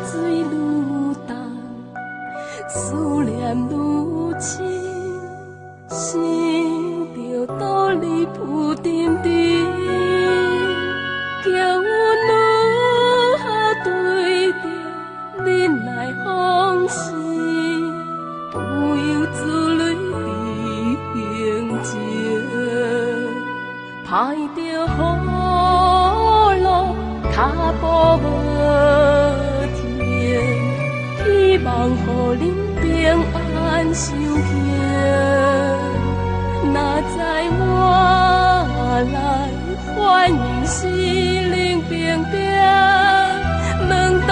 水愈重，思念愈深，想着倒你浮沉沉，叫阮如何对着恁来放肆，不由自泪伫胸前，歹着雨露脚步无停，希望予恁平安守行。哪知我来反应是冷冰冰，问到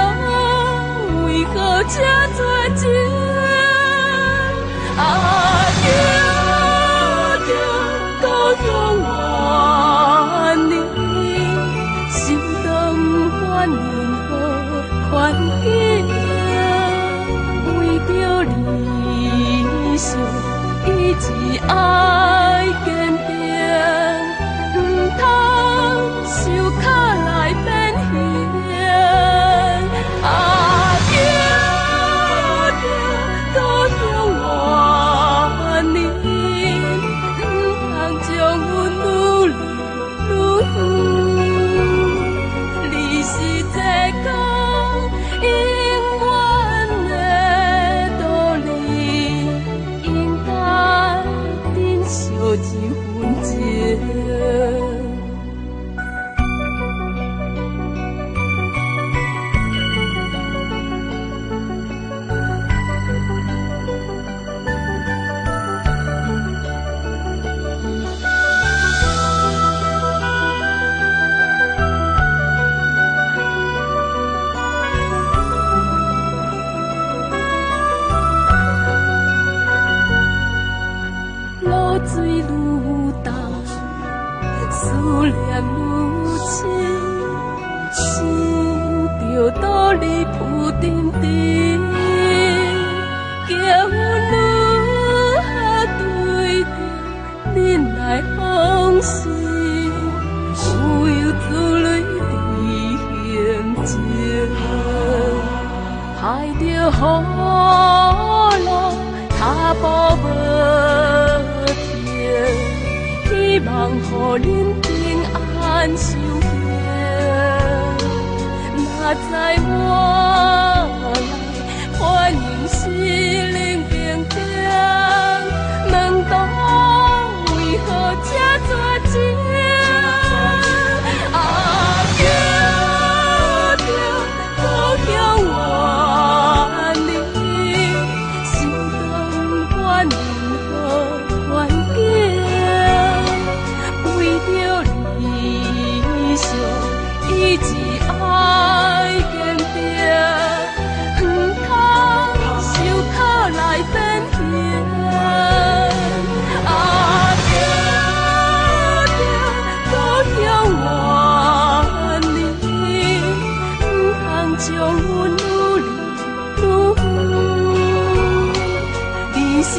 为何这绝情？叫故乡万年，心肠反应好宽景，为着理想一直爱坚定，不通受卡来变形。叫着故乡万年，不通将阮愈离愈远。你是这个永远的道理，应该珍惜一份情。露水愈重，思念愈深，想着倒你浮沉沉，叫阮如何对着恁来放肆，不由自泪伫胸前，歹着雨露脚步无停，希望予恁平安守行。哪知我来反应是冷冰冰，问到为何这绝情？叫着故乡万年，心肠反应好宽景，为着理想一直爱坚定，不通受卡来变形。叫着故乡万年，不通将阮愈离愈远。你是